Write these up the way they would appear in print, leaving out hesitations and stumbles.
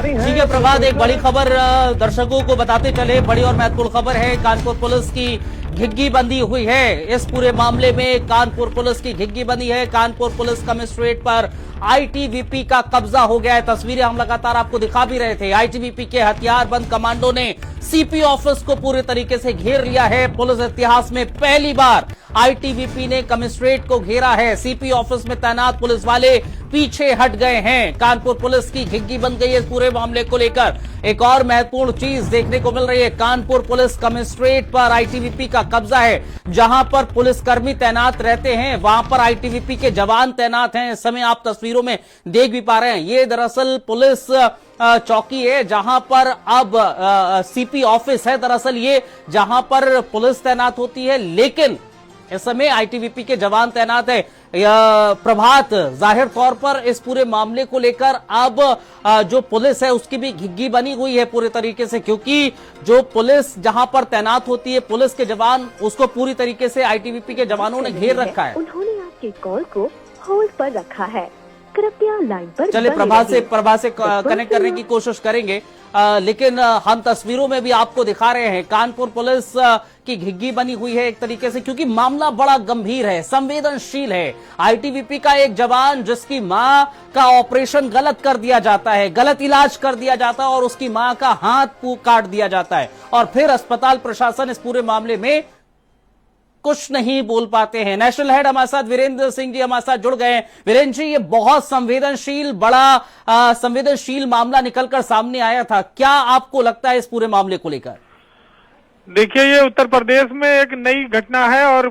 जारी है। ठीक है प्रभात, एक बड़ी खबर दर्शकों को बताते चले, बड़ी और महत्वपूर्ण खबर है। कानपुर पुलिस की घिग्गी बंदी हुई है। इस पूरे मामले में कानपुर पुलिस की घिग्गी बंदी है। कानपुर पुलिस कमिश्नरेट पर आईटीबीपी का कब्जा हो गया है। तस्वीरें हम लगातार आपको दिखा भी रहे थे। आईटीबीपी के हथियारबंद कमांडो ने सीपी ऑफिस को पूरे तरीके से घेर लिया है। पुलिस इतिहास में पहली बार आईटीबीपी ने कमिश्नरेट को घेरा है। सीपी ऑफिस में तैनात पुलिस वाले पीछे हट गए हैं। कानपुर पुलिस की घिग्गी बन गई है इस पूरे मामले को लेकर। एक और महत्वपूर्ण चीज देखने को मिल रही है, कानपुर पुलिस कमिश्नरेट पर आईटीबीपी का कब्जा है। जहां पर पुलिसकर्मी तैनात रहते हैं वहां पर आईटीबीपी के जवान तैनात हैं। इस समय आप तस्वीरों में देख भी पा रहे हैं, ये दरअसल पुलिस चौकी है जहां पर अब सीपी ऑफिस है दरअसल ये, जहां पर पुलिस तैनात होती है, लेकिन इस समय आईटीबीपी के जवान तैनात है। प्रभात, जाहिर तौर पर इस पूरे मामले को लेकर अब जो पुलिस है उसकी भी घिग्गी बनी हुई है पूरे तरीके से, क्योंकि जो पुलिस जहां पर तैनात होती है पुलिस के जवान, उसको पूरी तरीके से आईटीबीपी के जवानों ने घेर रखा है। उन्होंने आपके कॉल को होल्ड पर रखा है, कृपया लाइन पर चलिए प्रभात से कनेक्ट करने की कोशिश करेंगे, लेकिन हम तस्वीरों में भी आपको दिखा रहे हैं कानपुर पुलिस की घिग्गी बनी हुई है एक तरीके से, क्योंकि मामला बड़ा गंभीर है, संवेदनशील है। आईटीबीपी का एक जवान जिसकी मां का ऑपरेशन गलत कर दिया जाता है, गलत इलाज कर दिया जाता है और उसकी मां का हाथ काट दिया जाता है, और फिर अस्पताल प्रशासन इस पूरे मामले में कुछ नहीं बोल पाते हैं। नेशनल हेड हमारे साथ वीरेंद्र सिंह जी हमारे साथ जुड़ गए हैं। वीरेंद्र जी, ये बहुत संवेदनशील बड़ा संवेदनशील मामला निकलकर सामने आया था, क्या आपको लगता है इस पूरे मामले को लेकर? देखिए, ये उत्तर प्रदेश में एक नई घटना है और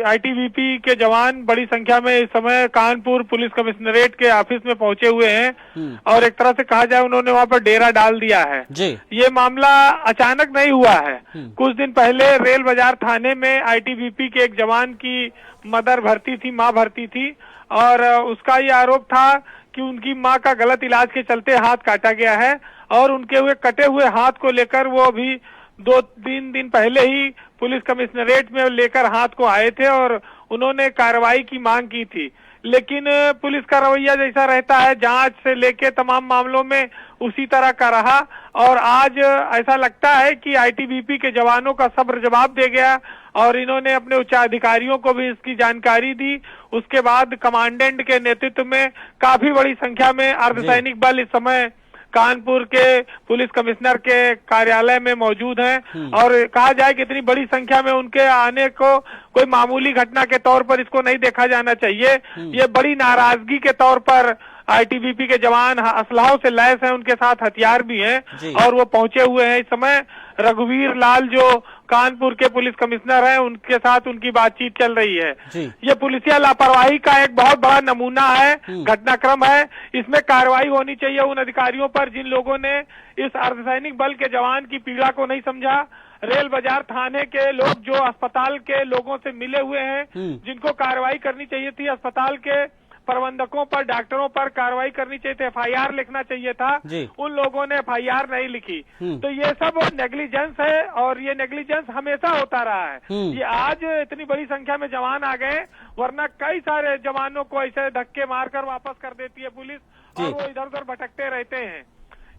आईटीबीपी के जवान बड़ी संख्या में इस समय कानपुर पुलिस कमिश्नरेट के ऑफिस में पहुंचे हुए हैं और एक तरह से कहा जाए उन्होंने वहां पर डेरा डाल दिया है जी। ये मामला अचानक नहीं हुआ है। कुछ दिन पहले रेल बाजार थाने में आईटीबीपी के एक जवान की मदर भर्ती थी, माँ भर्ती थी, और उसका ये आरोप था कि उनकी माँ का गलत इलाज के चलते हाथ काटा गया है और उनके हुए कटे हुए हाथ को लेकर वो अभी 2-3 दिन पहले ही पुलिस कमिश्नरेट में लेकर हाथ को आए थे और उन्होंने कार्रवाई की मांग की थी। लेकिन पुलिस का रवैया जैसा रहता है, जांच से लेके तमाम मामलों में उसी तरह का रहा और आज ऐसा लगता है कि आईटीबीपी के जवानों का सब्र जवाब दे गया और इन्होंने अपने उच्चाधिकारियों को भी इसकी जानकारी दी। उसके बाद कमांडेंट के नेतृत्व में काफी बड़ी संख्या में अर्धसैनिक बल इस समय कानपुर के पुलिस कमिश्नर के कार्यालय में मौजूद हैं और कहा जाए कि इतनी बड़ी संख्या में उनके आने को कोई मामूली घटना के तौर पर इसको नहीं देखा जाना चाहिए। ये बड़ी नाराजगी के तौर पर आईटीबीपी के जवान असलाहों से लैस हैं, उनके साथ हथियार भी हैं और वो पहुंचे हुए हैं। इस समय रघुवीर लाल जो कानपुर के पुलिस कमिश्नर हैं, उनके साथ उनकी बातचीत चल रही है। ये पुलिसिया लापरवाही का एक बहुत बड़ा नमूना है, घटनाक्रम है। इसमें कार्रवाई होनी चाहिए उन अधिकारियों पर जिन लोगों ने इस अर्धसैनिक बल के जवान की पीड़ा को नहीं समझा। रेल बाजार थाने के लोग जो अस्पताल के लोगों से मिले हुए हैं, जिनको कार्रवाई करनी चाहिए थी, अस्पताल के प्रबंधकों पर, डॉक्टरों पर कार्रवाई करनी चाहिए थी, एफआईआर लिखना चाहिए था, उन लोगों ने एफआईआर नहीं लिखी। तो ये सब नेग्लिजेंस है और ये नेग्लिजेंस हमेशा होता रहा है। ये आज इतनी बड़ी संख्या में जवान आ गए, वरना कई सारे जवानों को ऐसे धक्के मारकर वापस कर देती है पुलिस और वो इधर उधर भटकते रहते हैं।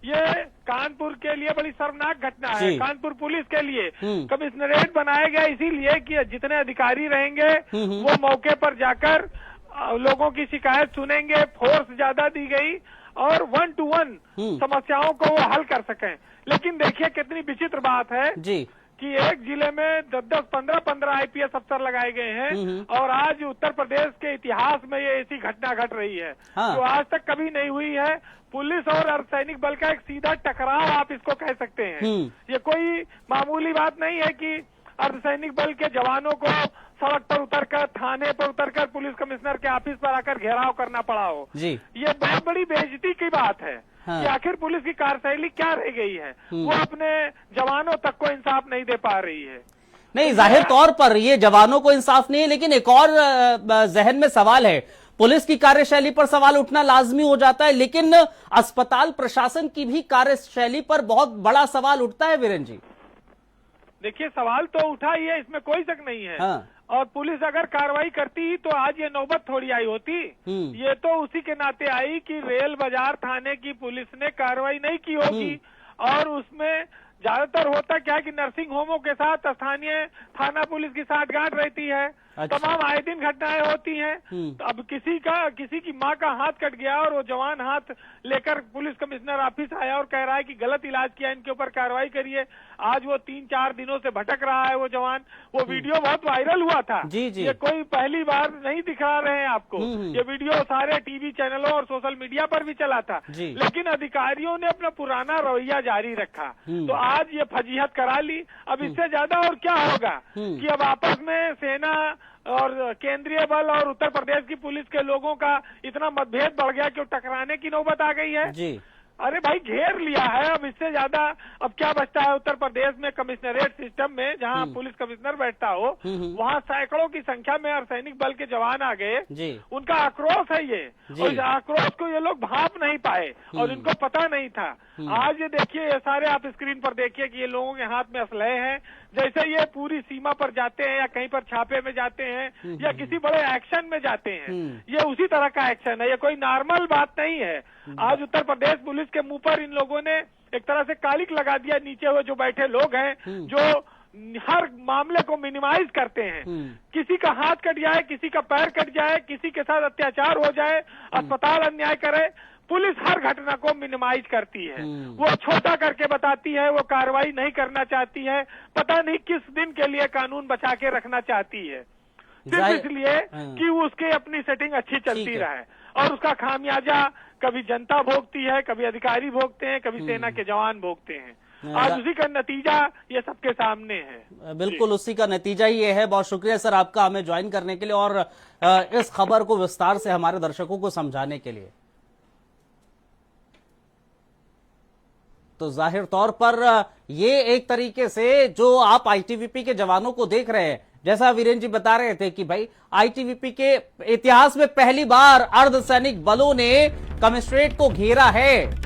ये कानपुर के लिए बड़ी शर्मनाक घटना है। कानपुर पुलिस के लिए कमिश्नरेट बनाया गया इसीलिए कि जितने अधिकारी रहेंगे वो मौके पर जाकर लोगों की शिकायत सुनेंगे, फोर्स ज्यादा दी गई और 1 to 1 समस्याओं को वो हल कर सकें। लेकिन देखिए कितनी विचित्र बात है कि एक जिले में 10-10, 15-15 आईपीएस अफसर लगाए गए हैं और आज उत्तर प्रदेश के इतिहास में ये ऐसी घटना घट रही है जो आज तक कभी नहीं हुई है। पुलिस और अर्धसैनिक बल का एक सीधा टकराव आप इसको कह सकते हैं। ये कोई मामूली बात नहीं है कि अर्धसैनिक बल के जवानों को सड़क पर उतरकर, थाने पर उतरकर पुलिस कमिश्नर के ऑफिस पर आकर घेराव करना पड़ा हो। ये बहुत बड़ी बेइज्जती की बात है कि आखिर पुलिस की कार्यशैली क्या रह गई है, वो अपने जवानों तक को इंसाफ नहीं दे पा रही है। नहीं, जाहिर तौर पर ये जवानों को इंसाफ नहीं है, लेकिन एक और जहन में सवाल है, पुलिस की कार्यशैली पर सवाल उठना लाजमी हो जाता है, लेकिन अस्पताल प्रशासन की भी कार्यशैली पर बहुत बड़ा सवाल उठता है वीरेंद्र जी। देखिए, सवाल तो उठा ही है, इसमें कोई शक नहीं है। और पुलिस अगर कार्रवाई करती तो आज ये नौबत थोड़ी आई होती। ये तो उसी के नाते आई कि रेल बाजार थाने की पुलिस ने कार्रवाई नहीं की होगी, और उसमें ज्यादातर होता क्या है कि नर्सिंग होमों के साथ स्थानीय थाना पुलिस की साठगांठ रहती है। अच्छा। तमाम आए दिन घटनाएं होती हैं। तो अब किसी की माँ का हाथ कट गया और वो जवान हाथ लेकर पुलिस कमिश्नर ऑफिस आया और कह रहा है कि गलत इलाज किया, इनके ऊपर कार्रवाई करिए। आज वो 3-4 दिनों से भटक रहा है वो जवान। वो वीडियो बहुत वायरल हुआ था। जी जी। ये कोई पहली बार नहीं दिखा रहे हैं आपको। ये वीडियो सारे टीवी चैनलों और सोशल मीडिया पर भी चला था, लेकिन अधिकारियों ने अपना पुराना रवैया जारी रखा। तो आज ये फजीहत करा ली। अब इससे ज्यादा और क्या होगा कि अब आपस में सेना और केंद्रीय बल और उत्तर प्रदेश की पुलिस के लोगों का इतना मतभेद बढ़ गया कि वो टकराने की नौबत आ गई है। जी। अरे भाई घेर लिया है, अब इससे ज्यादा अब क्या बचता है। उत्तर प्रदेश में कमिश्नरेट सिस्टम में जहां पुलिस कमिश्नर बैठता हो, वहां सैकड़ों की संख्या में अर्धसैनिक बल के जवान आ गए। उनका आक्रोश है ये, और इस आक्रोश को ये लोग भांप नहीं पाए और इनको पता नहीं था। आज ये देखिए, ये सारे आप स्क्रीन पर देखिए कि ये लोगों के हाथ में असलहे हैं। जैसे ये पूरी सीमा पर जाते हैं या कहीं पर छापे में जाते हैं या किसी बड़े एक्शन में जाते हैं, ये उसी तरह का एक्शन है। ये कोई नॉर्मल बात नहीं है। आज उत्तर प्रदेश पुलिस के मुंह पर इन लोगों ने एक तरह से कालिक लगा दिया। नीचे हुए जो बैठे लोग हैं, जो हर मामले को मिनिमाइज करते हैं। किसी का हाथ कट जाए, किसी का पैर कट जाए, किसी के साथ अत्याचार हो जाए, अस्पताल अन्याय करे, पुलिस हर घटना को मिनिमाइज करती है। वो छोटा करके बताती है, वो कार्रवाई नहीं करना चाहती है। पता नहीं किस दिन के लिए कानून बचा के रखना चाहती है, सिर्फ इसलिए कि उसकी अपनी सेटिंग अच्छी चलती रहे, और उसका खामियाजा कभी जनता भोगती है, कभी अधिकारी भोगते हैं, कभी सेना के जवान भोगते हैं। आज उसी का नतीजा ये सबके सामने है। बिल्कुल उसी का नतीजा ही ये है। बहुत शुक्रिया सर आपका हमें ज्वाइन करने के लिए और इस खबर को विस्तार से हमारे दर्शकों को समझाने के लिए। तो जाहिर तौर पर ये एक तरीके से जो आप आईटीबीपी के जवानों को देख रहे हैं, जैसा वीरेंद्र जी बता रहे थे कि भाई आईटीबीपी के इतिहास में पहली बार अर्धसैनिक बलों ने कमिश्नरेट को घेरा है।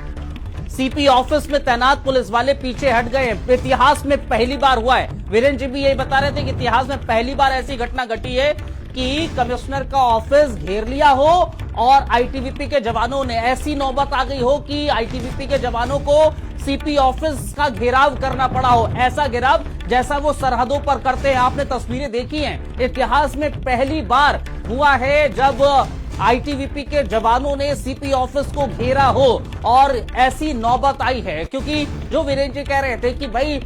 सीपी ऑफिस में तैनात पुलिस वाले पीछे हट गए। इतिहास में पहली बार हुआ है। वीरेंद्र जी भी यही बता रहे थे कि इतिहास में पहली बार ऐसी घटना घटी है कि कमिश्नर का ऑफिस घेर लिया हो और आईटीबीपी के जवानों ने, ऐसी नौबत आ गई हो कि आईटीबीपी के जवानों को सीपी ऑफिस का घेराव करना पड़ा हो। ऐसा घेराव जैसा वो सरहदों पर करते हैं, आपने तस्वीरें देखी हैं। इतिहास में पहली बार हुआ है जब आईटीबीपी के जवानों ने सीपी ऑफिस को घेरा हो और ऐसी नौबत आई है। क्योंकि जो वीरेंद्र जी कह रहे थे कि भाई